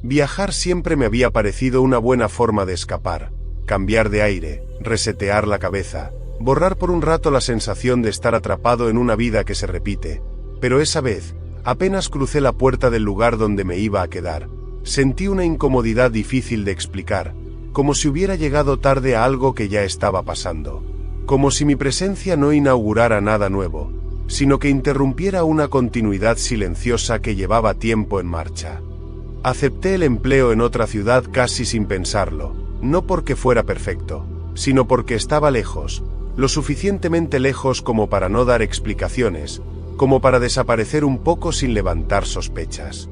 Viajar siempre me había parecido una buena forma de escapar, cambiar de aire, resetear la cabeza, borrar por un rato la sensación de estar atrapado en una vida que se repite. Pero esa vez, apenas crucé la puerta del lugar donde me iba a quedar, sentí una incomodidad difícil de explicar, como si hubiera llegado tarde a algo que ya estaba pasando. Como si mi presencia no inaugurara nada nuevo, sino que interrumpiera una continuidad silenciosa que llevaba tiempo en marcha. Acepté el empleo en otra ciudad casi sin pensarlo, no porque fuera perfecto, sino porque estaba lejos, lo suficientemente lejos como para no dar explicaciones, como para desaparecer un poco sin levantar sospechas.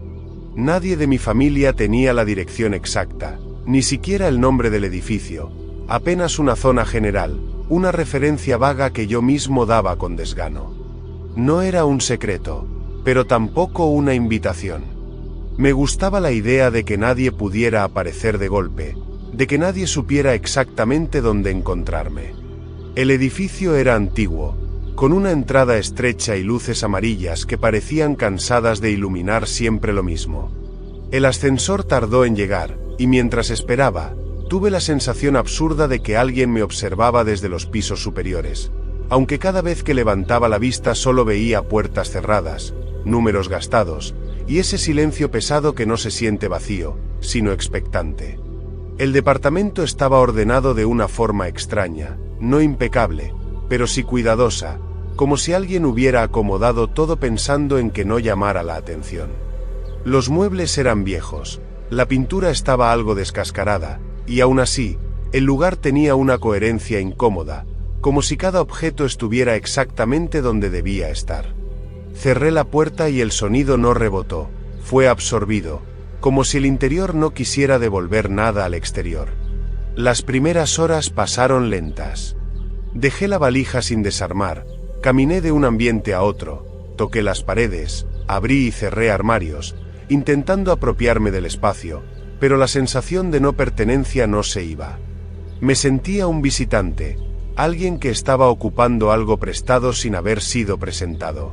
Nadie de mi familia tenía la dirección exacta, ni siquiera el nombre del edificio, apenas una zona general, una referencia vaga que yo mismo daba con desgano. No era un secreto, pero tampoco una invitación. Me gustaba la idea de que nadie pudiera aparecer de golpe, de que nadie supiera exactamente dónde encontrarme. El edificio era antiguo, con una entrada estrecha y luces amarillas que parecían cansadas de iluminar siempre lo mismo. El ascensor tardó en llegar, y mientras esperaba, tuve la sensación absurda de que alguien me observaba desde los pisos superiores, aunque cada vez que levantaba la vista solo veía puertas cerradas, números gastados, y ese silencio pesado que no se siente vacío, sino expectante. El departamento estaba ordenado de una forma extraña, no impecable, pero sí cuidadosa, como si alguien hubiera acomodado todo pensando en que no llamara la atención. Los muebles eran viejos, la pintura estaba algo descascarada, y aún así, el lugar tenía una coherencia incómoda, como si cada objeto estuviera exactamente donde debía estar. Cerré la puerta y el sonido no rebotó, fue absorbido, como si el interior no quisiera devolver nada al exterior. Las primeras horas pasaron lentas. Dejé la valija sin desarmar, caminé de un ambiente a otro, toqué las paredes, abrí y cerré armarios, intentando apropiarme del espacio, pero la sensación de no pertenencia no se iba. Me sentía un visitante, alguien que estaba ocupando algo prestado sin haber sido presentado.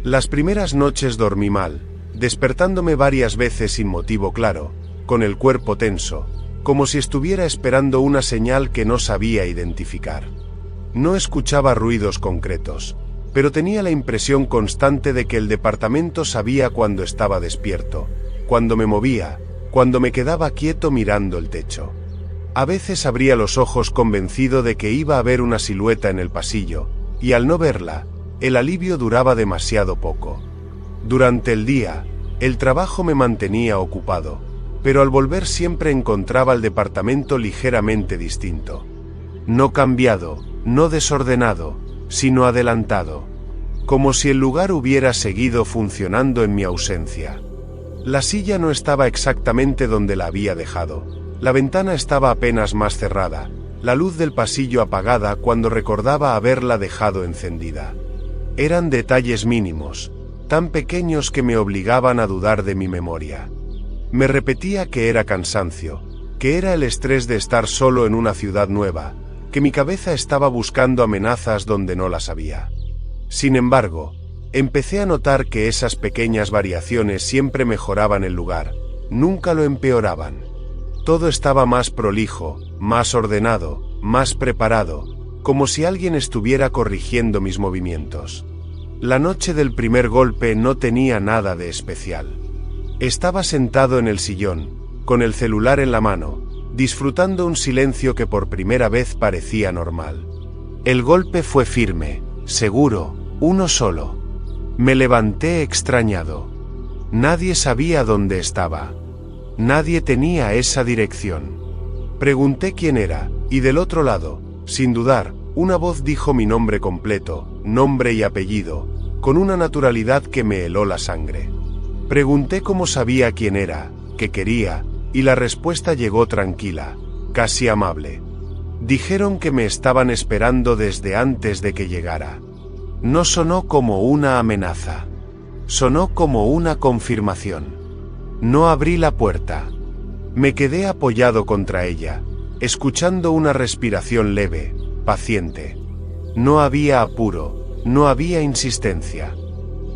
Las primeras noches dormí mal, despertándome varias veces sin motivo claro, con el cuerpo tenso, como si estuviera esperando una señal que no sabía identificar. No escuchaba ruidos concretos, pero tenía la impresión constante de que el departamento sabía cuando estaba despierto, cuando me movía, cuando me quedaba quieto mirando el techo. A veces abría los ojos convencido de que iba a ver una silueta en el pasillo, y al no verla, el alivio duraba demasiado poco. Durante el día, el trabajo me mantenía ocupado, pero al volver siempre encontraba el departamento ligeramente distinto. No cambiado, no desordenado, sino adelantado, como si el lugar hubiera seguido funcionando en mi ausencia. La silla no estaba exactamente donde la había dejado, la ventana estaba apenas más cerrada, la luz del pasillo apagada cuando recordaba haberla dejado encendida. Eran detalles mínimos, tan pequeños que me obligaban a dudar de mi memoria. Me repetía que era cansancio, que era el estrés de estar solo en una ciudad nueva, que mi cabeza estaba buscando amenazas donde no las había. Sin embargo, empecé a notar que esas pequeñas variaciones siempre mejoraban el lugar, nunca lo empeoraban. Todo estaba más prolijo, más ordenado, más preparado, como si alguien estuviera corrigiendo mis movimientos. La noche del primer golpe no tenía nada de especial. Estaba sentado en el sillón, con el celular en la mano, disfrutando un silencio que por primera vez parecía normal. El golpe fue firme, seguro, uno solo. Me levanté extrañado. Nadie sabía dónde estaba. Nadie tenía esa dirección. Pregunté quién era, y del otro lado, sin dudar, una voz dijo mi nombre completo, nombre y apellido, con una naturalidad que me heló la sangre. Pregunté cómo sabía quién era, qué quería, y la respuesta llegó tranquila, casi amable. Dijeron que me estaban esperando desde antes de que llegara. No sonó como una amenaza. Sonó como una confirmación. No abrí la puerta. Me quedé apoyado contra ella, escuchando una respiración leve, paciente. No había apuro, no había insistencia.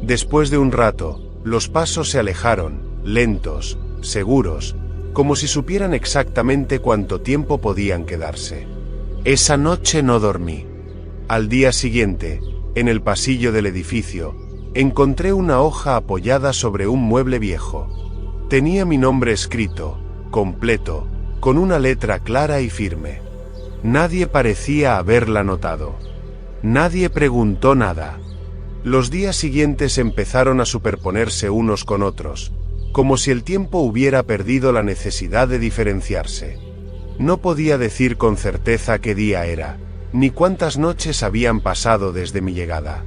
Después de un rato, los pasos se alejaron, lentos, seguros, como si supieran exactamente cuánto tiempo podían quedarse. Esa noche no dormí. Al día siguiente, en el pasillo del edificio, encontré una hoja apoyada sobre un mueble viejo. Tenía mi nombre escrito, completo, con una letra clara y firme. Nadie parecía haberla notado. Nadie preguntó nada. Los días siguientes empezaron a superponerse unos con otros, como si el tiempo hubiera perdido la necesidad de diferenciarse. No podía decir con certeza qué día era, ni cuántas noches habían pasado desde mi llegada.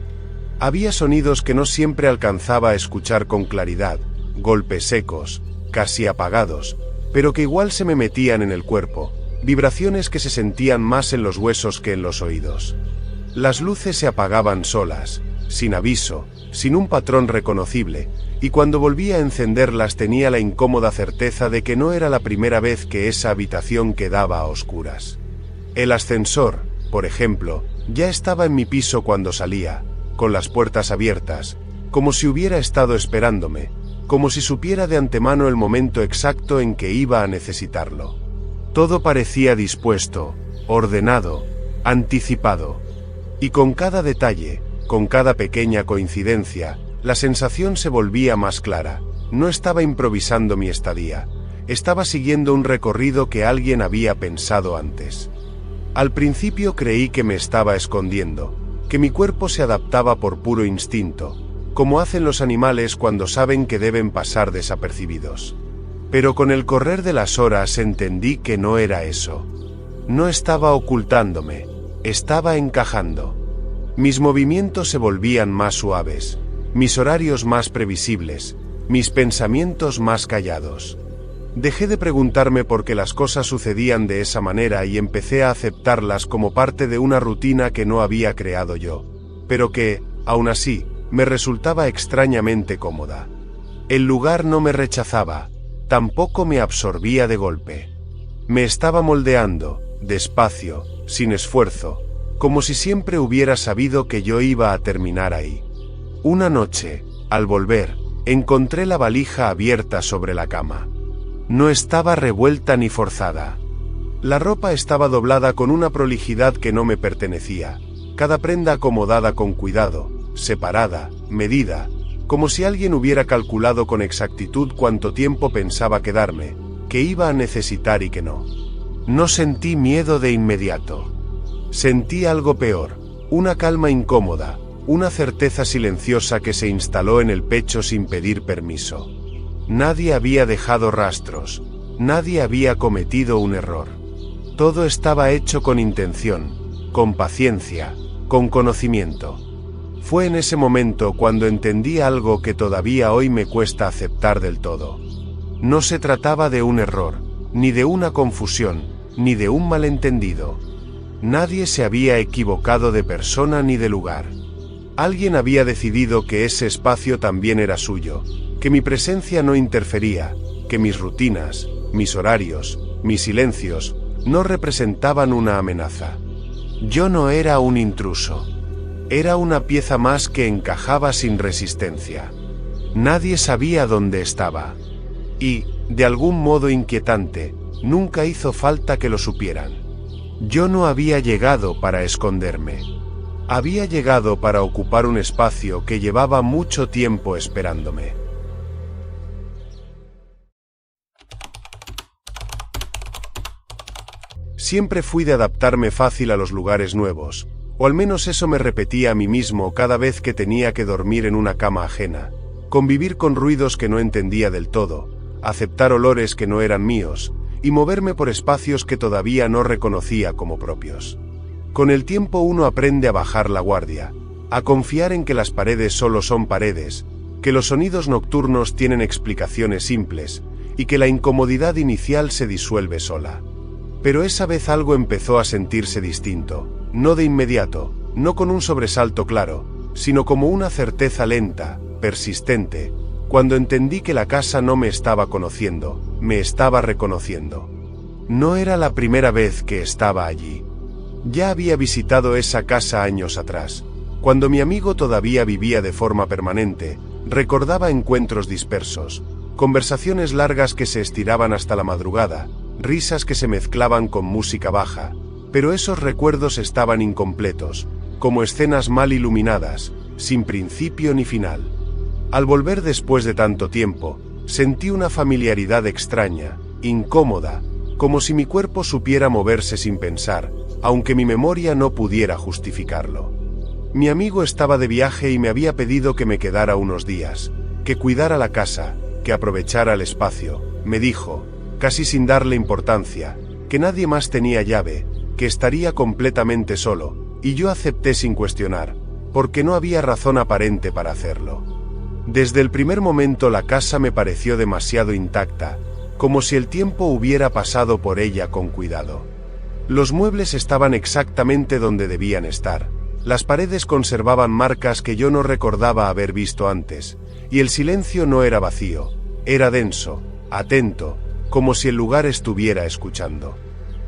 Había sonidos que no siempre alcanzaba a escuchar con claridad, golpes secos, casi apagados, pero que igual se me metían en el cuerpo, vibraciones que se sentían más en los huesos que en los oídos. Las luces se apagaban solas, sin aviso, sin un patrón reconocible, y cuando volvía a encenderlas tenía la incómoda certeza de que no era la primera vez que esa habitación quedaba a oscuras. El ascensor, por ejemplo, ya estaba en mi piso cuando salía, con las puertas abiertas, como si hubiera estado esperándome, como si supiera de antemano el momento exacto en que iba a necesitarlo. Todo parecía dispuesto, ordenado, anticipado. Y con cada detalle, con cada pequeña coincidencia, la sensación se volvía más clara. No estaba improvisando mi estadía, estaba siguiendo un recorrido que alguien había pensado antes. Al principio creí que me estaba escondiendo, que mi cuerpo se adaptaba por puro instinto, como hacen los animales cuando saben que deben pasar desapercibidos. Pero con el correr de las horas entendí que no era eso. No estaba ocultándome, estaba encajando. Mis movimientos se volvían más suaves, mis horarios más previsibles, mis pensamientos más callados. Dejé de preguntarme por qué las cosas sucedían de esa manera y empecé a aceptarlas como parte de una rutina que no había creado yo, pero que, aún así, me resultaba extrañamente cómoda. El lugar no me rechazaba, tampoco me absorbía de golpe. Me estaba moldeando, despacio, sin esfuerzo, como si siempre hubiera sabido que yo iba a terminar ahí. Una noche, al volver, encontré la valija abierta sobre la cama. No estaba revuelta ni forzada. La ropa estaba doblada con una prolijidad que no me pertenecía, cada prenda acomodada con cuidado, separada, medida, como si alguien hubiera calculado con exactitud cuánto tiempo pensaba quedarme, que iba a necesitar y que no. No sentí miedo de inmediato. Sentí algo peor, una calma incómoda, una certeza silenciosa que se instaló en el pecho sin pedir permiso. Nadie había dejado rastros, nadie había cometido un error. Todo estaba hecho con intención, con paciencia, con conocimiento. Fue en ese momento cuando entendí algo que todavía hoy me cuesta aceptar del todo. No se trataba de un error, ni de una confusión, ni de un malentendido. Nadie se había equivocado de persona ni de lugar. Alguien había decidido que ese espacio también era suyo, que mi presencia no interfería, que mis rutinas, mis horarios, mis silencios, no representaban una amenaza. Yo no era un intruso. Era una pieza más que encajaba sin resistencia. Nadie sabía dónde estaba. Y, de algún modo inquietante, nunca hizo falta que lo supieran. Yo no había llegado para esconderme. Había llegado para ocupar un espacio que llevaba mucho tiempo esperándome. Siempre fui de adaptarme fácil a los lugares nuevos, o al menos eso me repetía a mí mismo cada vez que tenía que dormir en una cama ajena, convivir con ruidos que no entendía del todo, aceptar olores que no eran míos, y moverme por espacios que todavía no reconocía como propios. Con el tiempo uno aprende a bajar la guardia, a confiar en que las paredes solo son paredes, que los sonidos nocturnos tienen explicaciones simples, y que la incomodidad inicial se disuelve sola. Pero esa vez algo empezó a sentirse distinto, no de inmediato, no con un sobresalto claro, sino como una certeza lenta, persistente, cuando entendí que la casa no me estaba conociendo, me estaba reconociendo. No era la primera vez que estaba allí. Ya había visitado esa casa años atrás, cuando mi amigo todavía vivía de forma permanente, recordaba encuentros dispersos, conversaciones largas que se estiraban hasta la madrugada, risas que se mezclaban con música baja, pero esos recuerdos estaban incompletos, como escenas mal iluminadas, sin principio ni final. Al volver después de tanto tiempo, sentí una familiaridad extraña, incómoda, como si mi cuerpo supiera moverse sin pensar, aunque mi memoria no pudiera justificarlo. Mi amigo estaba de viaje y me había pedido que me quedara unos días, que cuidara la casa, que aprovechara el espacio. Me dijo, casi sin darle importancia, que nadie más tenía llave, que estaría completamente solo, y yo acepté sin cuestionar, porque no había razón aparente para hacerlo. Desde el primer momento la casa me pareció demasiado intacta, como si el tiempo hubiera pasado por ella con cuidado. Los muebles estaban exactamente donde debían estar, las paredes conservaban marcas que yo no recordaba haber visto antes, y el silencio no era vacío, era denso, atento, como si el lugar estuviera escuchando.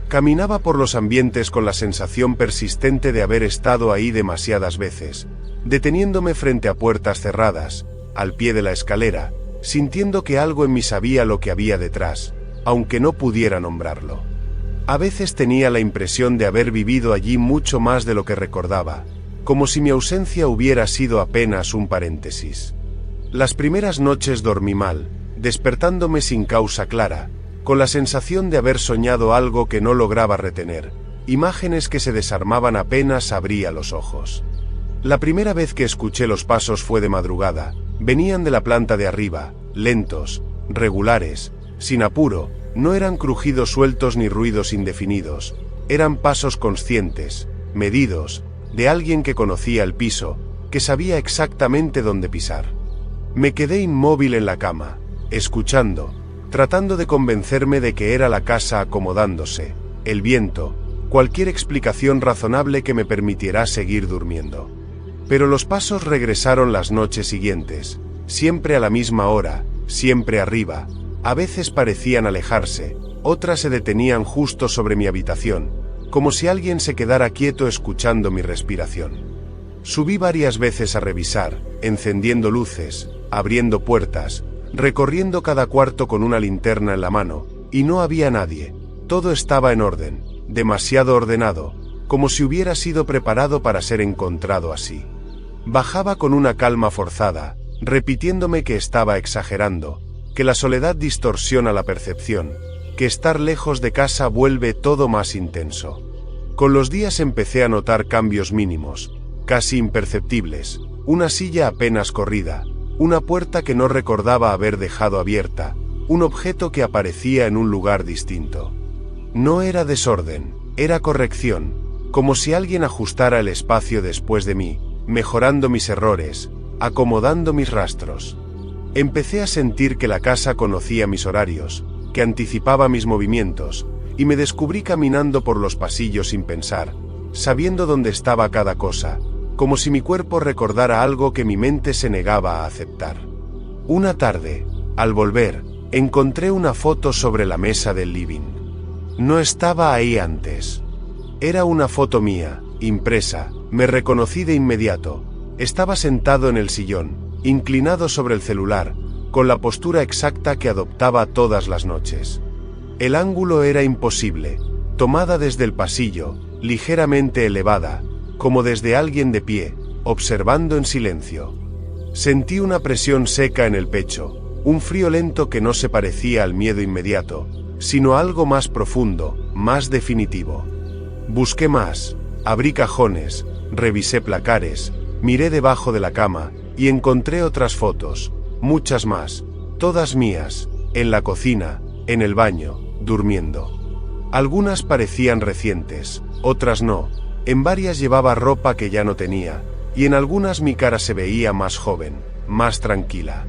Caminaba por los ambientes con la sensación persistente de haber estado ahí demasiadas veces, deteniéndome frente a puertas cerradas, al pie de la escalera, sintiendo que algo en mí sabía lo que había detrás, aunque no pudiera nombrarlo. A veces tenía la impresión de haber vivido allí mucho más de lo que recordaba, como si mi ausencia hubiera sido apenas un paréntesis. Las primeras noches dormí mal, despertándome sin causa clara, con la sensación de haber soñado algo que no lograba retener, imágenes que se desarmaban apenas abría los ojos. La primera vez que escuché los pasos fue de madrugada, venían de la planta de arriba, lentos, regulares, sin apuro, no eran crujidos sueltos ni ruidos indefinidos, eran pasos conscientes, medidos, de alguien que conocía el piso, que sabía exactamente dónde pisar. Me quedé inmóvil en la cama, escuchando, tratando de convencerme de que era la casa acomodándose, el viento, cualquier explicación razonable que me permitiera seguir durmiendo. Pero los pasos regresaron las noches siguientes, siempre a la misma hora, siempre arriba, a veces parecían alejarse, otras se detenían justo sobre mi habitación, como si alguien se quedara quieto escuchando mi respiración. Subí varias veces a revisar, encendiendo luces, abriendo puertas, recorriendo cada cuarto con una linterna en la mano, y no había nadie, todo estaba en orden, demasiado ordenado, como si hubiera sido preparado para ser encontrado así. Bajaba con una calma forzada, repitiéndome que estaba exagerando, que la soledad distorsiona la percepción, que estar lejos de casa vuelve todo más intenso. Con los días empecé a notar cambios mínimos, casi imperceptibles, una silla apenas corrida, una puerta que no recordaba haber dejado abierta, un objeto que aparecía en un lugar distinto. No era desorden, era corrección, como si alguien ajustara el espacio después de mí, mejorando mis errores, acomodando mis rastros. Empecé a sentir que la casa conocía mis horarios, que anticipaba mis movimientos, y me descubrí caminando por los pasillos sin pensar, sabiendo dónde estaba cada cosa, como si mi cuerpo recordara algo que mi mente se negaba a aceptar. Una tarde, al volver, encontré una foto sobre la mesa del living. No estaba ahí antes. Era una foto mía, impresa, me reconocí de inmediato. Estaba sentado en el sillón, inclinado sobre el celular, con la postura exacta que adoptaba todas las noches. El ángulo era imposible, tomada desde el pasillo, ligeramente elevada, como desde alguien de pie, observando en silencio. Sentí una presión seca en el pecho, un frío lento que no se parecía al miedo inmediato, sino a algo más profundo, más definitivo. Busqué más, abrí cajones, revisé placares, miré debajo de la cama, y encontré otras fotos, muchas más, todas mías, en la cocina, en el baño, durmiendo. Algunas parecían recientes, otras no, en varias llevaba ropa que ya no tenía, y en algunas mi cara se veía más joven, más tranquila.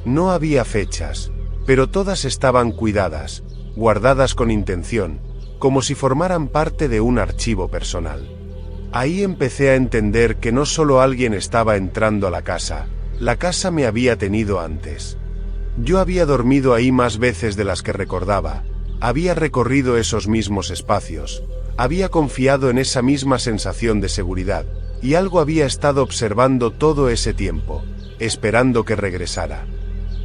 No había fechas, pero todas estaban cuidadas, guardadas con intención, como si formaran parte de un archivo personal. Ahí empecé a entender que no solo alguien estaba entrando a la casa me había tenido antes. Yo había dormido ahí más veces de las que recordaba, había recorrido esos mismos espacios, había confiado en esa misma sensación de seguridad, y algo había estado observando todo ese tiempo, esperando que regresara.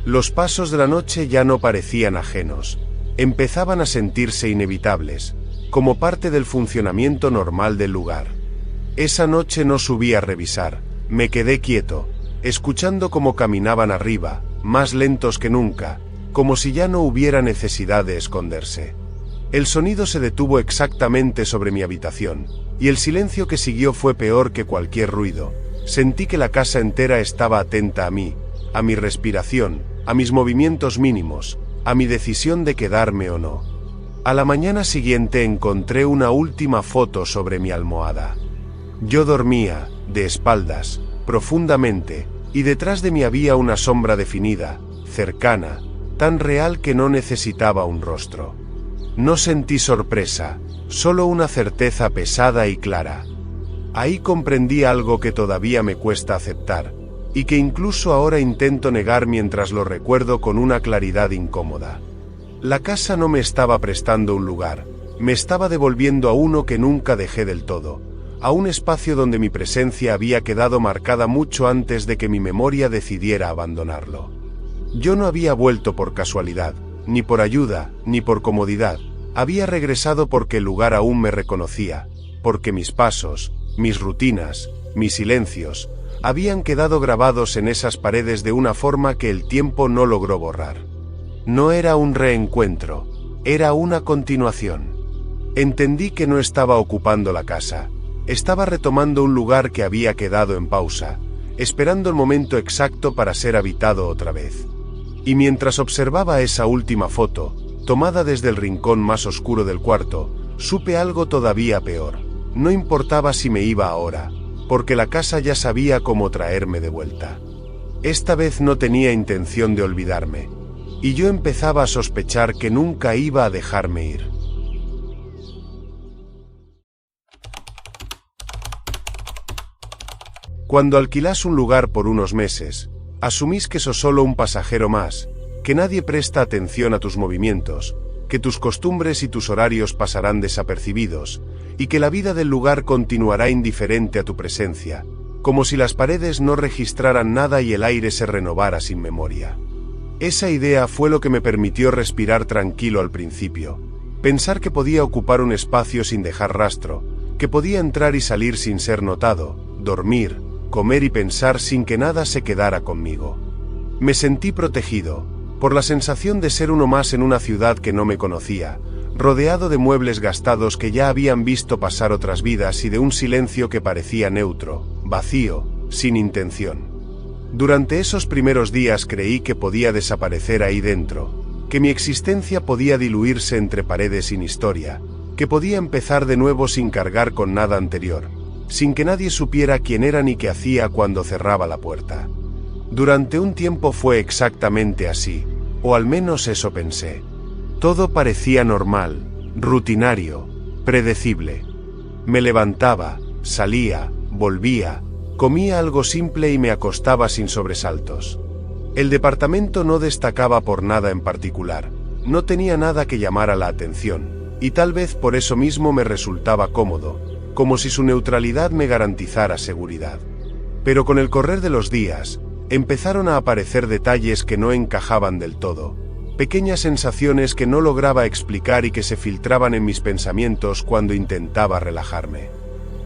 Los pasos de la noche ya no parecían ajenos. Empezaban a sentirse inevitables, como parte del funcionamiento normal del lugar. Esa noche no subí a revisar, me quedé quieto, escuchando cómo caminaban arriba, más lentos que nunca, como si ya no hubiera necesidad de esconderse. El sonido se detuvo exactamente sobre mi habitación, y el silencio que siguió fue peor que cualquier ruido. Sentí que la casa entera estaba atenta a mí, a mi respiración, a mis movimientos mínimos, a mi decisión de quedarme o no. A la mañana siguiente encontré una última foto sobre mi almohada. Yo dormía, de espaldas, profundamente, y detrás de mí había una sombra definida, cercana, tan real que no necesitaba un rostro. No sentí sorpresa, solo una certeza pesada y clara. Ahí comprendí algo que todavía me cuesta aceptar, y que incluso ahora intento negar mientras lo recuerdo con una claridad incómoda. La casa no me estaba prestando un lugar, me estaba devolviendo a uno que nunca dejé del todo, a un espacio donde mi presencia había quedado marcada mucho antes de que mi memoria decidiera abandonarlo. Yo no había vuelto por casualidad, ni por ayuda, ni por comodidad, había regresado porque el lugar aún me reconocía, porque mis pasos, mis rutinas, mis silencios, habían quedado grabados en esas paredes de una forma que el tiempo no logró borrar. No era un reencuentro, era una continuación. Entendí que no estaba ocupando la casa, estaba retomando un lugar que había quedado en pausa, esperando el momento exacto para ser habitado otra vez. Y mientras observaba esa última foto, tomada desde el rincón más oscuro del cuarto, supe algo todavía peor. No importaba si me iba ahora, porque la casa ya sabía cómo traerme de vuelta. Esta vez no tenía intención de olvidarme, y yo empezaba a sospechar que nunca iba a dejarme ir. Cuando alquilás un lugar por unos meses, asumís que sos solo un pasajero más, que nadie presta atención a tus movimientos, que tus costumbres y tus horarios pasarán desapercibidos, y que la vida del lugar continuará indiferente a tu presencia, como si las paredes no registraran nada y el aire se renovara sin memoria. Esa idea fue lo que me permitió respirar tranquilo al principio, pensar que podía ocupar un espacio sin dejar rastro, que podía entrar y salir sin ser notado, dormir, comer y pensar sin que nada se quedara conmigo. Me sentí protegido, por la sensación de ser uno más en una ciudad que no me conocía, rodeado de muebles gastados que ya habían visto pasar otras vidas y de un silencio que parecía neutro, vacío, sin intención. Durante esos primeros días creí que podía desaparecer ahí dentro, que mi existencia podía diluirse entre paredes sin historia, que podía empezar de nuevo sin cargar con nada anterior, sin que nadie supiera quién era ni qué hacía cuando cerraba la puerta. Durante un tiempo fue exactamente así, o al menos eso pensé. Todo parecía normal, rutinario, predecible. Me levantaba, salía, volvía, comía algo simple y me acostaba sin sobresaltos. El departamento no destacaba por nada en particular, no tenía nada que llamara la atención, y tal vez por eso mismo me resultaba cómodo, como si su neutralidad me garantizara seguridad. Pero con el correr de los días, empezaron a aparecer detalles que no encajaban del todo, pequeñas sensaciones que no lograba explicar y que se filtraban en mis pensamientos cuando intentaba relajarme.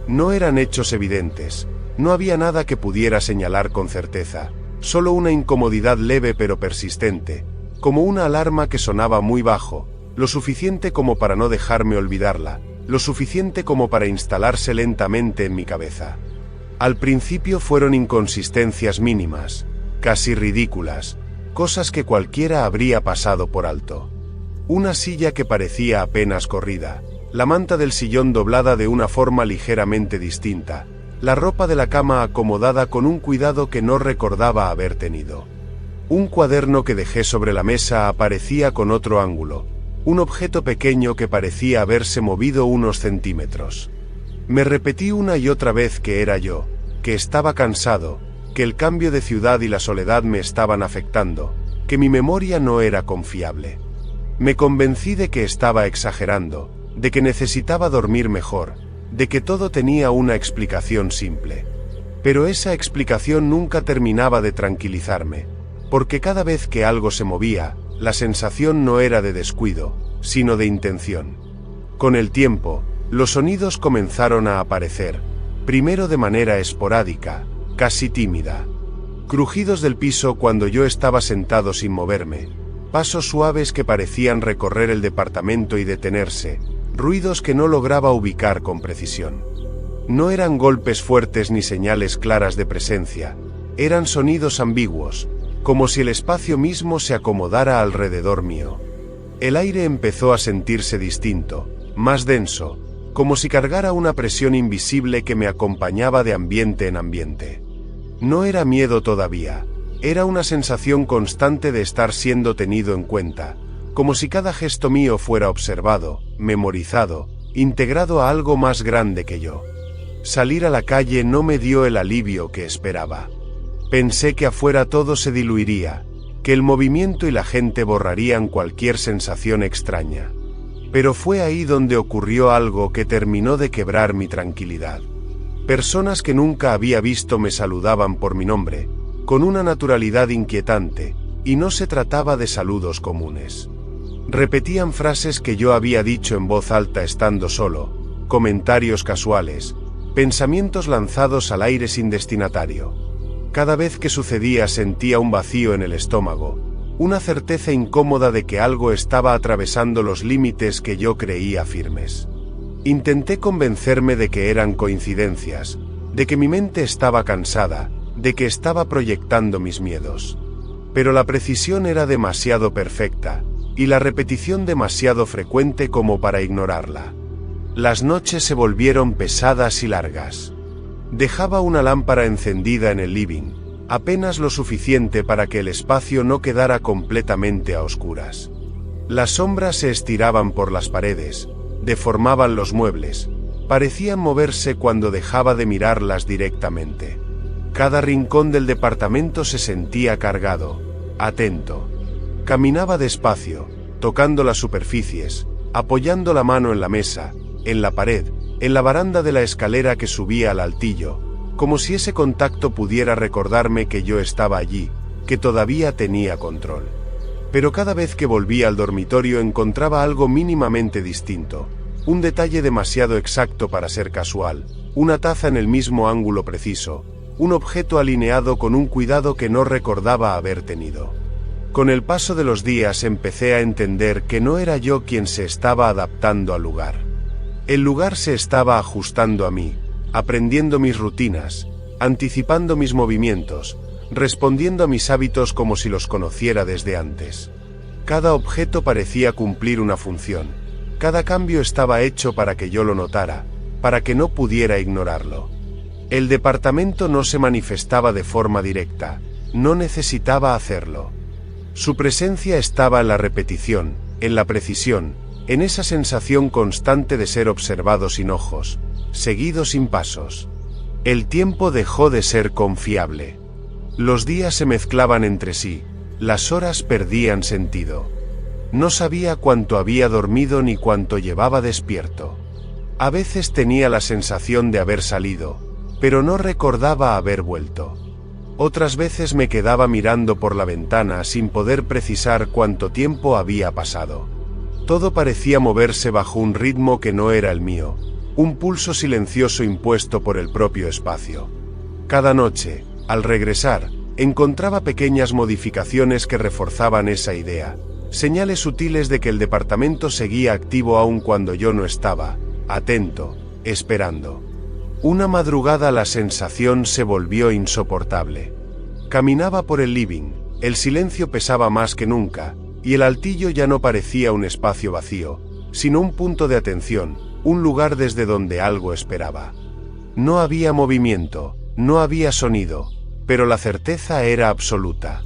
No eran hechos evidentes, no había nada que pudiera señalar con certeza, solo una incomodidad leve pero persistente, como una alarma que sonaba muy bajo, lo suficiente como para no dejarme olvidarla, lo suficiente como para instalarse lentamente en mi cabeza. Al principio fueron inconsistencias mínimas, casi ridículas, cosas que cualquiera habría pasado por alto. Una silla que parecía apenas corrida, la manta del sillón doblada de una forma ligeramente distinta, la ropa de la cama acomodada con un cuidado que no recordaba haber tenido. Un cuaderno que dejé sobre la mesa aparecía con otro ángulo, un objeto pequeño que parecía haberse movido unos centímetros. Me repetí una y otra vez que era yo, que estaba cansado, que el cambio de ciudad y la soledad me estaban afectando, que mi memoria no era confiable. Me convencí de que estaba exagerando, de que necesitaba dormir mejor, de que todo tenía una explicación simple. Pero esa explicación nunca terminaba de tranquilizarme. porque cada vez que algo se movía, la sensación no era de descuido, sino de intención. Con el tiempo, los sonidos comenzaron a aparecer, primero de manera esporádica, casi tímida. Crujidos del piso cuando yo estaba sentado sin moverme, pasos suaves que parecían recorrer el departamento y detenerse, ruidos que no lograba ubicar con precisión. No eran golpes fuertes ni señales claras de presencia, eran sonidos ambiguos, como si el espacio mismo se acomodara alrededor mío. El aire empezó a sentirse distinto, más denso, como si cargara una presión invisible que me acompañaba de ambiente en ambiente. No era miedo todavía, era una sensación constante de estar siendo tenido en cuenta, como si cada gesto mío fuera observado, memorizado, integrado a algo más grande que yo. Salir a la calle no me dio el alivio que esperaba. Pensé que afuera todo se diluiría, que el movimiento y la gente borrarían cualquier sensación extraña. Pero fue ahí donde ocurrió algo que terminó de quebrar mi tranquilidad. Personas que nunca había visto me saludaban por mi nombre, con una naturalidad inquietante, y no se trataba de saludos comunes. Repetían frases que yo había dicho en voz alta estando solo, comentarios casuales, pensamientos lanzados al aire sin destinatario. Cada vez que sucedía sentía un vacío en el estómago, una certeza incómoda de que algo estaba atravesando los límites que yo creía firmes. Intenté convencerme de que eran coincidencias, de que mi mente estaba cansada, de que estaba proyectando mis miedos. Pero la precisión era demasiado perfecta, y la repetición demasiado frecuente como para ignorarla. Las noches se volvieron pesadas y largas. Dejaba una lámpara encendida en el living, apenas lo suficiente para que el espacio no quedara completamente a oscuras. Las sombras se estiraban por las paredes, deformaban los muebles, parecían moverse cuando dejaba de mirarlas directamente. Cada rincón del departamento se sentía cargado, atento. Caminaba despacio, tocando las superficies, apoyando la mano en la mesa, en la pared, en la baranda de la escalera que subía al altillo, como si ese contacto pudiera recordarme que yo estaba allí, que todavía tenía control. Pero cada vez que volvía al dormitorio encontraba algo mínimamente distinto, un detalle demasiado exacto para ser casual, una taza en el mismo ángulo preciso, un objeto alineado con un cuidado que no recordaba haber tenido. Con el paso de los días empecé a entender que no era yo quien se estaba adaptando al lugar. El lugar se estaba ajustando a mí, aprendiendo mis rutinas, anticipando mis movimientos, respondiendo a mis hábitos como si los conociera desde antes. Cada objeto parecía cumplir una función, cada cambio estaba hecho para que yo lo notara, para que no pudiera ignorarlo. El departamento no se manifestaba de forma directa, no necesitaba hacerlo. Su presencia estaba en la repetición, en la precisión, en esa sensación constante de ser observado sin ojos, seguido sin pasos. El tiempo dejó de ser confiable. Los días se mezclaban entre sí, las horas perdían sentido. No sabía cuánto había dormido ni cuánto llevaba despierto. A veces tenía la sensación de haber salido, pero no recordaba haber vuelto. Otras veces me quedaba mirando por la ventana sin poder precisar cuánto tiempo había pasado. Todo parecía moverse bajo un ritmo que no era el mío, un pulso silencioso impuesto por el propio espacio. Cada noche, al regresar, encontraba pequeñas modificaciones que reforzaban esa idea, señales sutiles de que el departamento seguía activo aun cuando yo no estaba, atento, esperando. Una madrugada la sensación se volvió insoportable. Caminaba por el living, el silencio pesaba más que nunca, y el altillo ya no parecía un espacio vacío, sino un punto de atención, un lugar desde donde algo esperaba. No había movimiento, no había sonido, pero la certeza era absoluta.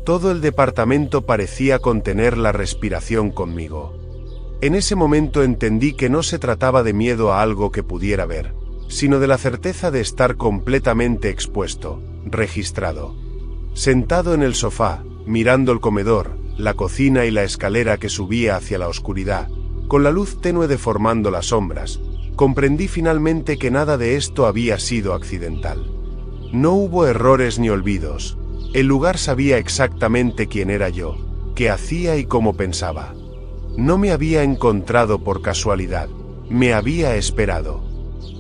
Todo el departamento parecía contener la respiración conmigo. En ese momento entendí que no se trataba de miedo a algo que pudiera ver, sino de la certeza de estar completamente expuesto, registrado. Sentado en el sofá, mirando el comedor, la cocina y la escalera que subía hacia la oscuridad, con la luz tenue deformando las sombras, comprendí finalmente que nada de esto había sido accidental. No hubo errores ni olvidos, El lugar sabía exactamente quién era yo, qué hacía y cómo pensaba. No me había encontrado por casualidad, me había esperado.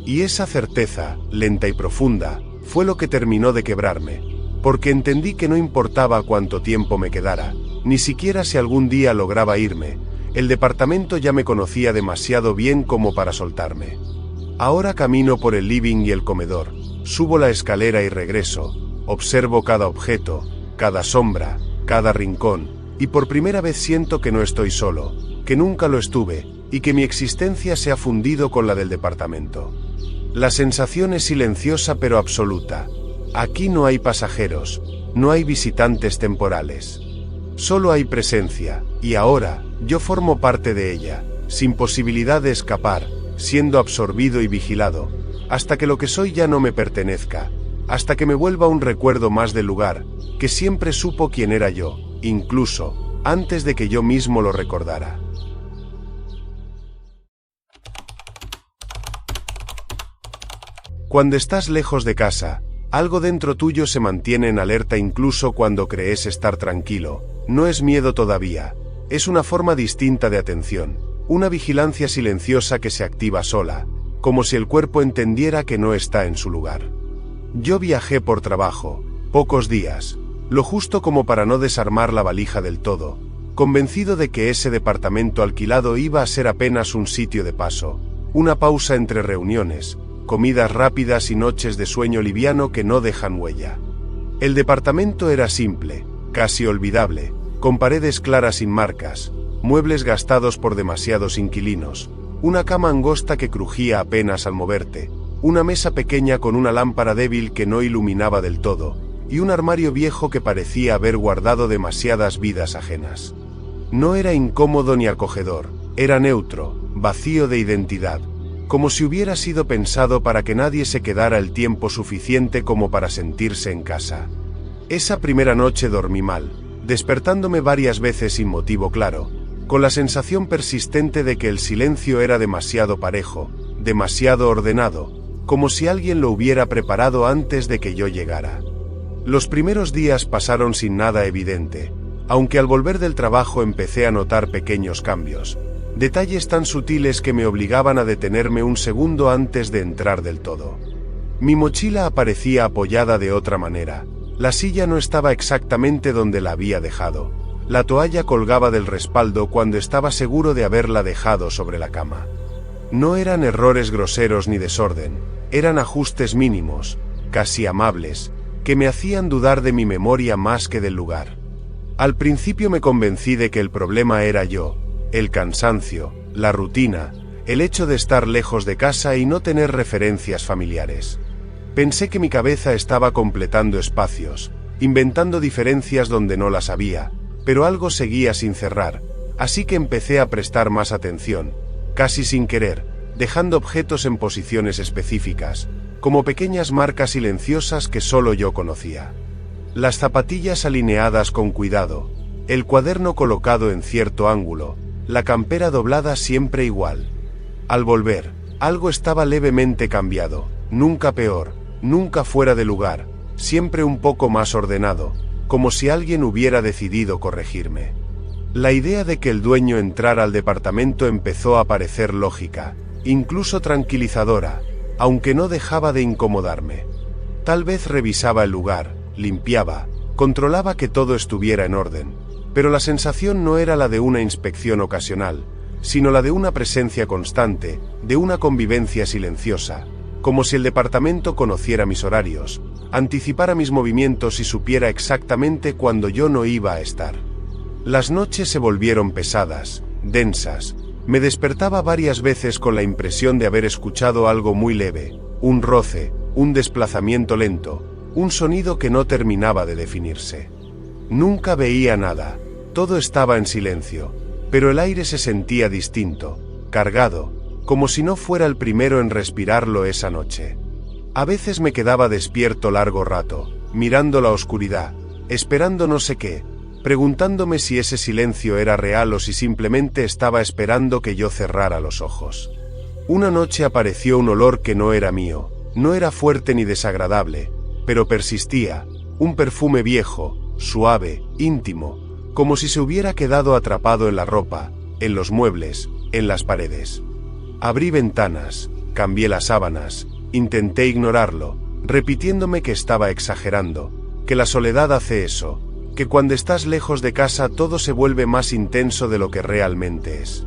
Y esa certeza, lenta y profunda, fue lo que terminó de quebrarme, porque entendí que no importaba cuánto tiempo me quedara, ni siquiera si algún día lograba irme, el departamento ya me conocía demasiado bien como para soltarme. Ahora camino por el living y el comedor, subo la escalera y regreso, observo cada objeto, cada sombra, cada rincón, y por primera vez siento que no estoy solo, que nunca lo estuve, y que mi existencia se ha fundido con la del departamento. La sensación es silenciosa pero absoluta. Aquí no hay pasajeros, no hay visitantes temporales. Solo hay presencia, y ahora, yo formo parte de ella, sin posibilidad de escapar, siendo absorbido y vigilado, hasta que lo que soy ya no me pertenezca, hasta que me vuelva un recuerdo más del lugar, que siempre supo quién era yo, incluso, antes de que yo mismo lo recordara. Cuando estás lejos de casa, algo dentro tuyo se mantiene en alerta incluso cuando crees estar tranquilo. No es miedo todavía, es una forma distinta de atención, una vigilancia silenciosa que se activa sola, como si el cuerpo entendiera que no está en su lugar. Yo viajé por trabajo, pocos días, lo justo como para no desarmar la valija del todo, convencido de que ese departamento alquilado iba a ser apenas un sitio de paso, una pausa entre reuniones, comidas rápidas y noches de sueño liviano que no dejan huella. El departamento era simple, casi olvidable, con paredes claras sin marcas, muebles gastados por demasiados inquilinos, una cama angosta que crujía apenas al moverte, una mesa pequeña con una lámpara débil que no iluminaba del todo, y un armario viejo que parecía haber guardado demasiadas vidas ajenas. No era incómodo ni acogedor, era neutro, vacío de identidad, como si hubiera sido pensado para que nadie se quedara el tiempo suficiente como para sentirse en casa. Esa primera noche dormí mal, despertándome varias veces sin motivo claro, con la sensación persistente de que el silencio era demasiado parejo, demasiado ordenado, como si alguien lo hubiera preparado antes de que yo llegara. Los primeros días pasaron sin nada evidente, aunque al volver del trabajo empecé a notar pequeños cambios. Detalles tan sutiles que me obligaban a detenerme un segundo antes de entrar del todo. Mi mochila aparecía apoyada de otra manera. La silla no estaba exactamente donde la había dejado. La toalla colgaba del respaldo cuando estaba seguro de haberla dejado sobre la cama. No eran errores groseros ni desorden, eran ajustes mínimos, casi amables, que me hacían dudar de mi memoria más que del lugar. Al principio me convencí de que el problema era yo. El cansancio, la rutina, el hecho de estar lejos de casa y no tener referencias familiares. Pensé que mi cabeza estaba completando espacios, inventando diferencias donde no las había, pero algo seguía sin cerrar, así que empecé a prestar más atención, casi sin querer, dejando objetos en posiciones específicas, como pequeñas marcas silenciosas que solo yo conocía. Las zapatillas alineadas con cuidado, el cuaderno colocado en cierto ángulo, la campera doblada siempre igual. Al volver, algo estaba levemente cambiado, nunca peor, nunca fuera de lugar, siempre un poco más ordenado, como si alguien hubiera decidido corregirme. La idea de que el dueño entrara al departamento empezó a parecer lógica, incluso tranquilizadora, aunque no dejaba de incomodarme. Tal vez revisaba el lugar, limpiaba, controlaba que todo estuviera en orden. Pero la sensación no era la de una inspección ocasional, sino la de una presencia constante, de una convivencia silenciosa, como si el departamento conociera mis horarios, anticipara mis movimientos y supiera exactamente cuándo yo no iba a estar. Las noches se volvieron pesadas, densas. Me despertaba varias veces con la impresión de haber escuchado algo muy leve, un roce, un desplazamiento lento, un sonido que no terminaba de definirse. Nunca veía nada, todo estaba en silencio, pero el aire se sentía distinto, cargado, como si no fuera el primero en respirarlo esa noche. A veces me quedaba despierto largo rato, mirando la oscuridad, esperando no sé qué, preguntándome si ese silencio era real o si simplemente estaba esperando que yo cerrara los ojos. Una noche apareció un olor que no era mío, no era fuerte ni desagradable, pero persistía, un perfume viejo, suave, íntimo, como si se hubiera quedado atrapado en la ropa, en los muebles, en las paredes. Abrí ventanas, cambié las sábanas, intenté ignorarlo, repitiéndome que estaba exagerando, que la soledad hace eso, que cuando estás lejos de casa todo se vuelve más intenso de lo que realmente es.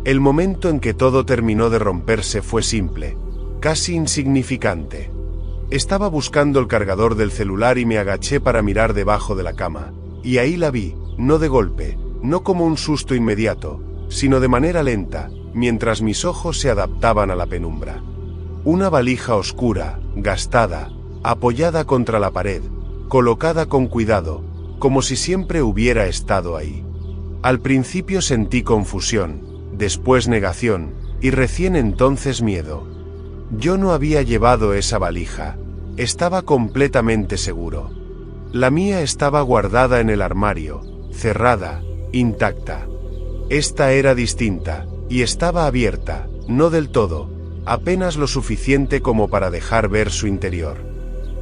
El momento en que todo terminó de romperse fue simple, casi insignificante. Estaba buscando el cargador del celular y me agaché para mirar debajo de la cama, y ahí la vi, no de golpe, no como un susto inmediato, sino de manera lenta, mientras mis ojos se adaptaban a la penumbra. Una valija oscura, gastada, apoyada contra la pared, colocada con cuidado, como si siempre hubiera estado ahí. Al principio sentí confusión, después negación, y recién entonces miedo. Yo no había llevado esa valija, estaba completamente seguro. La mía estaba guardada en el armario, cerrada, intacta. Esta era distinta, y estaba abierta, no del todo, apenas lo suficiente como para dejar ver su interior.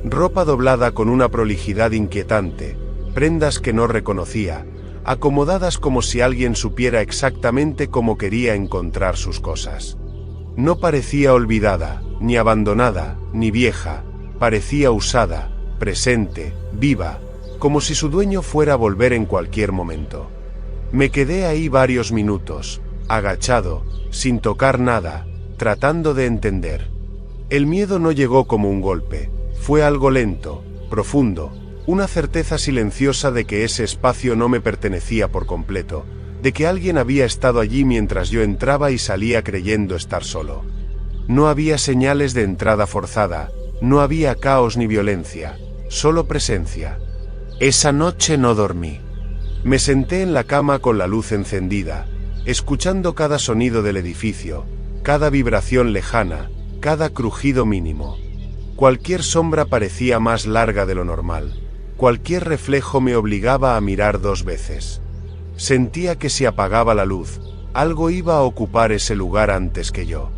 Ropa doblada con una prolijidad inquietante, prendas que no reconocía, acomodadas como si alguien supiera exactamente cómo quería encontrar sus cosas. No parecía olvidada, ni abandonada, ni vieja, parecía usada, presente, viva, como si su dueño fuera a volver en cualquier momento. Me quedé ahí varios minutos, agachado, sin tocar nada, tratando de entender. El miedo no llegó como un golpe, fue algo lento, profundo, una certeza silenciosa de que ese espacio no me pertenecía por completo, de que alguien había estado allí mientras yo entraba y salía creyendo estar solo. No había señales de entrada forzada, no había caos ni violencia, solo presencia. Esa noche no dormí. Me senté en la cama con la luz encendida, escuchando cada sonido del edificio, cada vibración lejana, cada crujido mínimo. Cualquier sombra parecía más larga de lo normal. Cualquier reflejo me obligaba a mirar 2 veces. Sentía que si apagaba la luz, algo iba a ocupar ese lugar antes que yo.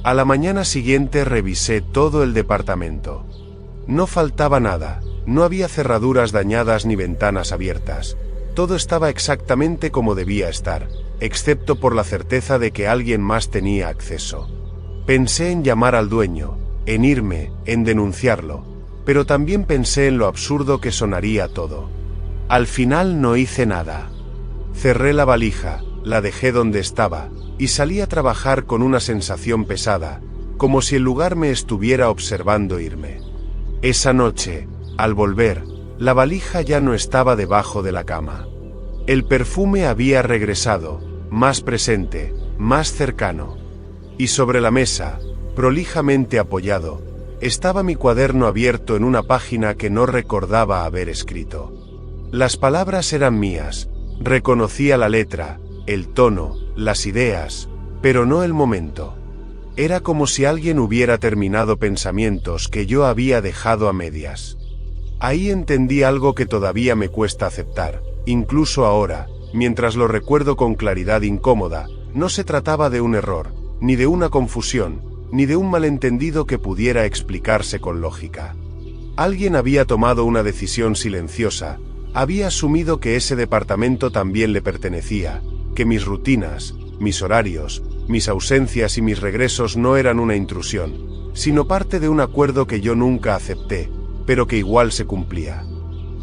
A la mañana siguiente revisé todo el departamento. No faltaba nada, no había cerraduras dañadas ni ventanas abiertas. Todo estaba exactamente como debía estar, excepto por la certeza de que alguien más tenía acceso. Pensé en llamar al dueño, en irme, en denunciarlo, pero también pensé en lo absurdo que sonaría todo. Al final no hice nada. Cerré la valija, la dejé donde estaba, y salí a trabajar con una sensación pesada, como si el lugar me estuviera observando irme. Esa noche, al volver, la valija ya no estaba debajo de la cama. El perfume había regresado, más presente, más cercano. Y sobre la mesa, prolijamente apoyado, estaba mi cuaderno abierto en una página que no recordaba haber escrito. Las palabras eran mías, reconocía la letra, el tono, las ideas, pero no el momento. Era como si alguien hubiera terminado pensamientos que yo había dejado a medias. Ahí entendí algo que todavía me cuesta aceptar, incluso ahora, mientras lo recuerdo con claridad incómoda. No se trataba de un error, ni de una confusión, ni de un malentendido que pudiera explicarse con lógica. Alguien había tomado una decisión silenciosa, había asumido que ese departamento también le pertenecía, que mis rutinas, mis horarios, mis ausencias y mis regresos no eran una intrusión, sino parte de un acuerdo que yo nunca acepté, pero que igual se cumplía.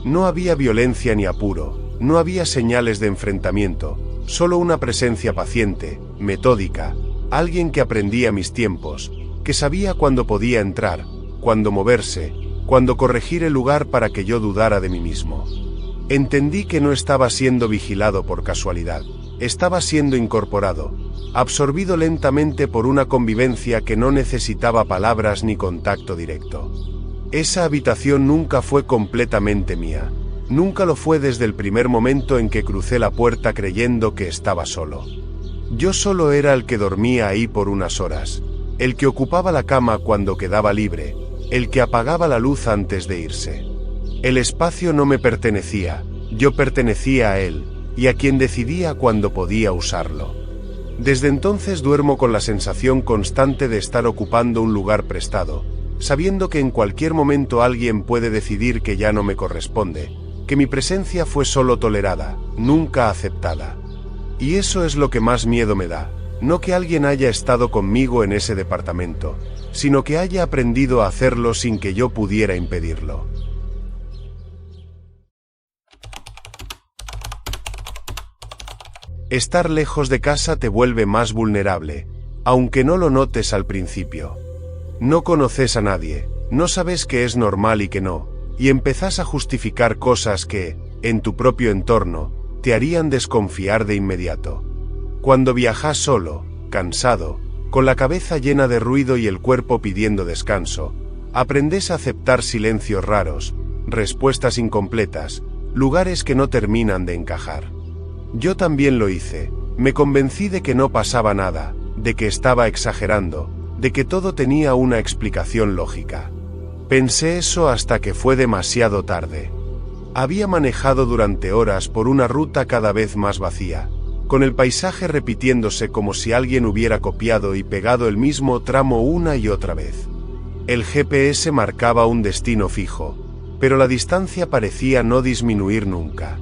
No había violencia ni apuro, no había señales de enfrentamiento, solo una presencia paciente, metódica, alguien que aprendía mis tiempos, que sabía cuándo podía entrar, cuándo moverse, cuándo corregir el lugar para que yo dudara de mí mismo. Entendí que no estaba siendo vigilado por casualidad, estaba siendo incorporado, absorbido lentamente por una convivencia que no necesitaba palabras ni contacto directo. Esa habitación nunca fue completamente mía, nunca lo fue desde el primer momento en que crucé la puerta creyendo que estaba solo. Yo solo era el que dormía ahí por unas horas, el que ocupaba la cama cuando quedaba libre, el que apagaba la luz antes de irse. El espacio no me pertenecía, yo pertenecía a él, y a quien decidía cuándo podía usarlo. Desde entonces duermo con la sensación constante de estar ocupando un lugar prestado, sabiendo que en cualquier momento alguien puede decidir que ya no me corresponde, que mi presencia fue solo tolerada, nunca aceptada. Y eso es lo que más miedo me da, no que alguien haya estado conmigo en ese departamento, sino que haya aprendido a hacerlo sin que yo pudiera impedirlo. Estar lejos de casa te vuelve más vulnerable, aunque no lo notes al principio. No conoces a nadie, no sabes qué es normal y qué no, y empezás a justificar cosas que, en tu propio entorno, te harían desconfiar de inmediato. Cuando viajas solo, cansado, con la cabeza llena de ruido y el cuerpo pidiendo descanso, aprendes a aceptar silencios raros, respuestas incompletas, lugares que no terminan de encajar. Yo también lo hice, me convencí de que no pasaba nada, de que estaba exagerando, de que todo tenía una explicación lógica. Pensé eso hasta que fue demasiado tarde. Había manejado durante horas por una ruta cada vez más vacía, con el paisaje repitiéndose como si alguien hubiera copiado y pegado el mismo tramo una y otra vez. El GPS marcaba un destino fijo, pero la distancia parecía no disminuir nunca.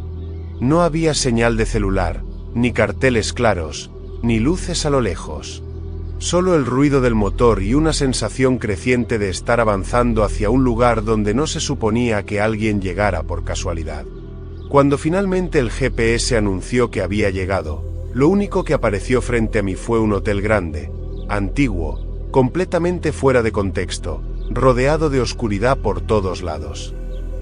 No había señal de celular, ni carteles claros, ni luces a lo lejos. Solo el ruido del motor y una sensación creciente de estar avanzando hacia un lugar donde no se suponía que alguien llegara por casualidad. Cuando finalmente el GPS anunció que había llegado, lo único que apareció frente a mí fue un hotel grande, antiguo, completamente fuera de contexto, rodeado de oscuridad por todos lados.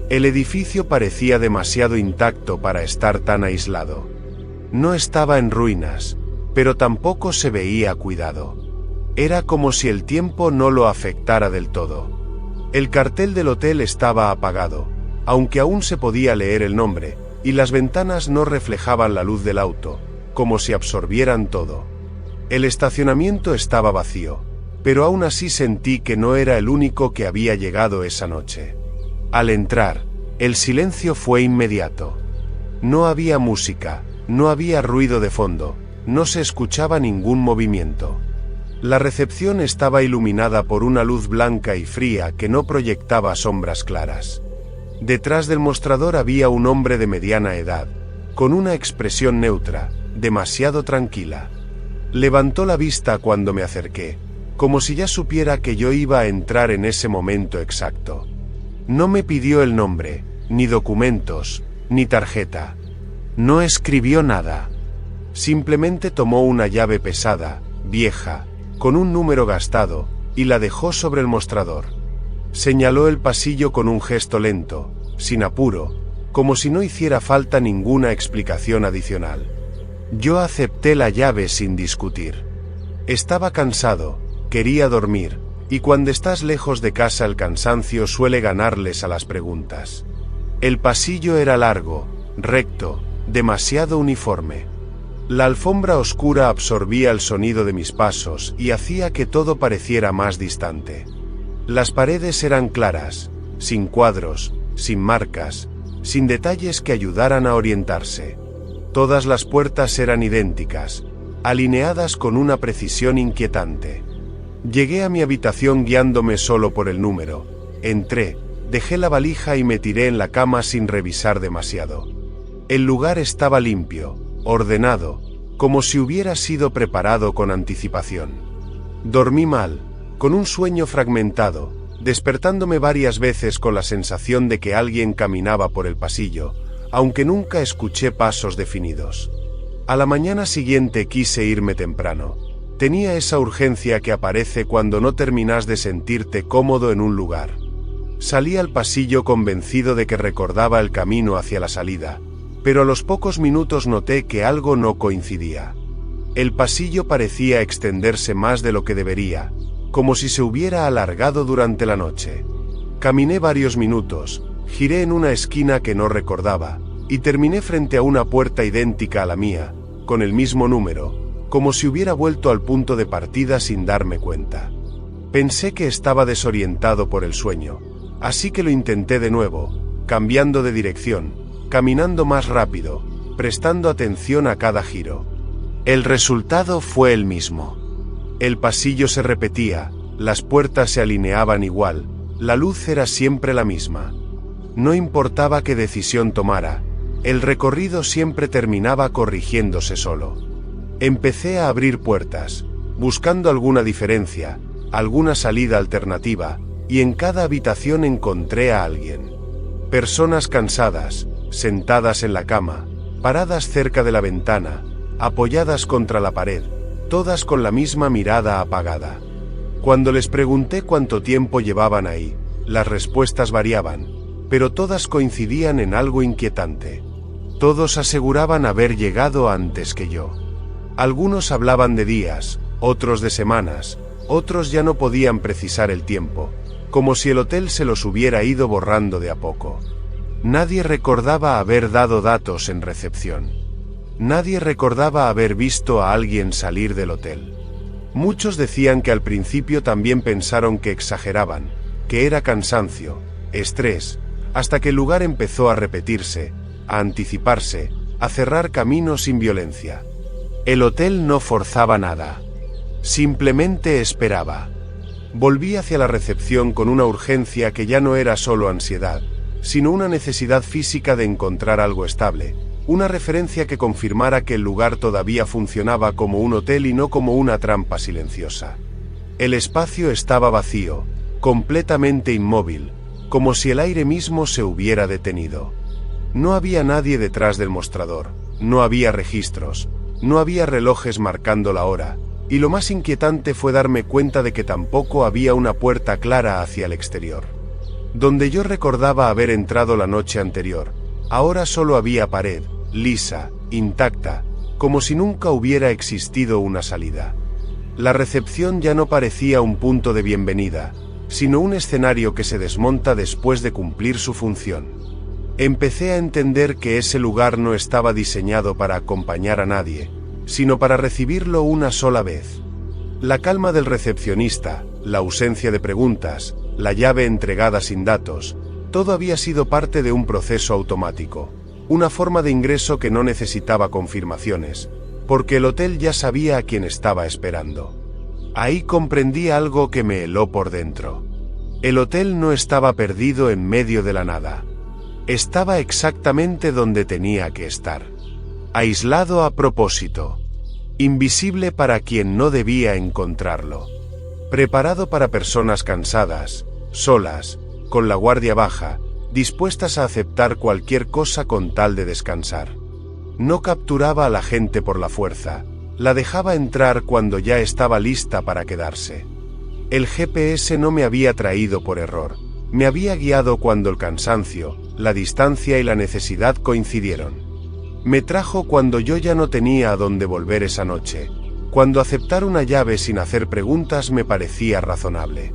El edificio parecía demasiado intacto para estar tan aislado. No estaba en ruinas, pero tampoco se veía cuidado. Era como si el tiempo no lo afectara del todo. El cartel del hotel estaba apagado, aunque aún se podía leer el nombre, y las ventanas no reflejaban la luz del auto, como si absorbieran todo. El estacionamiento estaba vacío, pero aún así sentí que no era el único que había llegado esa noche. Al entrar, el silencio fue inmediato. No había música, no había ruido de fondo, no se escuchaba ningún movimiento. La recepción estaba iluminada por una luz blanca y fría que no proyectaba sombras claras. Detrás del mostrador había un hombre de mediana edad, con una expresión neutra, demasiado tranquila. Levantó la vista cuando me acerqué, como si ya supiera que yo iba a entrar en ese momento exacto. No me pidió el nombre, ni documentos, ni tarjeta. No escribió nada. Simplemente tomó una llave pesada, vieja, con un número gastado, y la dejó sobre el mostrador. Señaló el pasillo con un gesto lento, sin apuro, como si no hiciera falta ninguna explicación adicional. Yo acepté la llave sin discutir. Estaba cansado, quería dormir, y cuando estás lejos de casa el cansancio suele ganarles a las preguntas. El pasillo era largo, recto, demasiado uniforme. La alfombra oscura absorbía el sonido de mis pasos y hacía que todo pareciera más distante. Las paredes eran claras, sin cuadros, sin marcas, sin detalles que ayudaran a orientarse. Todas las puertas eran idénticas, alineadas con una precisión inquietante. Llegué a mi habitación guiándome solo por el número. Entré, dejé la valija y me tiré en la cama sin revisar demasiado. El lugar estaba limpio, ordenado, como si hubiera sido preparado con anticipación. Dormí mal, con un sueño fragmentado, despertándome varias veces con la sensación de que alguien caminaba por el pasillo, aunque nunca escuché pasos definidos. A la mañana siguiente quise irme temprano. Tenía esa urgencia que aparece cuando no terminas de sentirte cómodo en un lugar. Salí al pasillo convencido de que recordaba el camino hacia la salida, pero a los pocos minutos noté que algo no coincidía. El pasillo parecía extenderse más de lo que debería, como si se hubiera alargado durante la noche. Caminé varios minutos, giré en una esquina que no recordaba, y terminé frente a una puerta idéntica a la mía, con el mismo número, como si hubiera vuelto al punto de partida sin darme cuenta. Pensé que estaba desorientado por el sueño, así que lo intenté de nuevo, cambiando de dirección, caminando más rápido, prestando atención a cada giro. El resultado fue el mismo. El pasillo se repetía, las puertas se alineaban igual, la luz era siempre la misma. No importaba qué decisión tomara, el recorrido siempre terminaba corrigiéndose solo. Empecé a abrir puertas, buscando alguna diferencia, alguna salida alternativa, y en cada habitación encontré a alguien. Personas cansadas, sentadas en la cama, paradas cerca de la ventana, apoyadas contra la pared, todas con la misma mirada apagada. Cuando les pregunté cuánto tiempo llevaban ahí, las respuestas variaban, pero todas coincidían en algo inquietante. Todos aseguraban haber llegado antes que yo. Algunos hablaban de días, otros de semanas, otros ya no podían precisar el tiempo, como si el hotel se los hubiera ido borrando de a poco. Nadie recordaba haber dado datos en recepción. Nadie recordaba haber visto a alguien salir del hotel. Muchos decían que al principio también pensaron que exageraban, que era cansancio, estrés, hasta que el lugar empezó a repetirse, a anticiparse, a cerrar caminos sin violencia. El hotel no forzaba nada. Simplemente esperaba. Volví hacia la recepción con una urgencia que ya no era solo ansiedad, sino una necesidad física de encontrar algo estable, una referencia que confirmara que el lugar todavía funcionaba como un hotel y no como una trampa silenciosa. El espacio estaba vacío, completamente inmóvil, como si el aire mismo se hubiera detenido. No había nadie detrás del mostrador, no había registros, no había relojes marcando la hora, y lo más inquietante fue darme cuenta de que tampoco había una puerta clara hacia el exterior. Donde yo recordaba haber entrado la noche anterior, ahora solo había pared, lisa, intacta, como si nunca hubiera existido una salida. La recepción ya no parecía un punto de bienvenida, sino un escenario que se desmonta después de cumplir su función. Empecé a entender que ese lugar no estaba diseñado para acompañar a nadie, sino para recibirlo una sola vez. La calma del recepcionista, la ausencia de preguntas, la llave entregada sin datos, todo había sido parte de un proceso automático, una forma de ingreso que no necesitaba confirmaciones, porque el hotel ya sabía a quién estaba esperando. Ahí comprendí algo que me heló por dentro. El hotel no estaba perdido en medio de la nada. Estaba exactamente donde tenía que estar. Aislado a propósito. Invisible para quien no debía encontrarlo. Preparado para personas cansadas, solas, con la guardia baja, dispuestas a aceptar cualquier cosa con tal de descansar. No capturaba a la gente por la fuerza, la dejaba entrar cuando ya estaba lista para quedarse. El GPS no me había traído por error, me había guiado cuando el cansancio, la distancia y la necesidad coincidieron. Me trajo cuando yo ya no tenía a dónde volver esa noche, cuando aceptar una llave sin hacer preguntas me parecía razonable.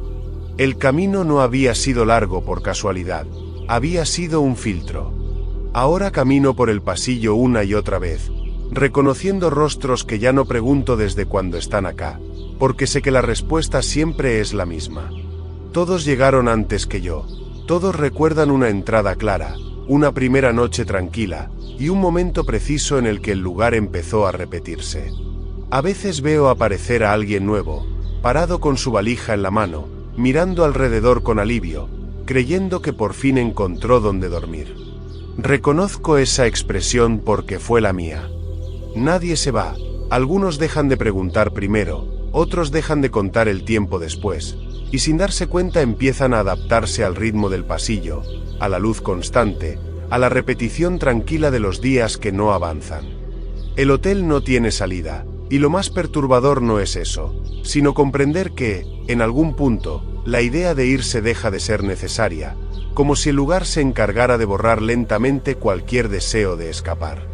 El camino no había sido largo por casualidad, había sido un filtro. Ahora camino por el pasillo una y otra vez, reconociendo rostros que ya no pregunto desde cuando están acá, porque sé que la respuesta siempre es la misma. Todos llegaron antes que yo, todos recuerdan una entrada clara, una primera noche tranquila, y un momento preciso en el que el lugar empezó a repetirse. A veces veo aparecer a alguien nuevo, parado con su valija en la mano, mirando alrededor con alivio, creyendo que por fin encontró dónde dormir. Reconozco esa expresión porque fue la mía. Nadie se va, algunos dejan de preguntar primero, otros dejan de contar el tiempo después, y sin darse cuenta empiezan a adaptarse al ritmo del pasillo, a la luz constante, a la repetición tranquila de los días que no avanzan. El hotel no tiene salida, y lo más perturbador no es eso, sino comprender que, en algún punto, la idea de irse deja de ser necesaria, como si el lugar se encargara de borrar lentamente cualquier deseo de escapar.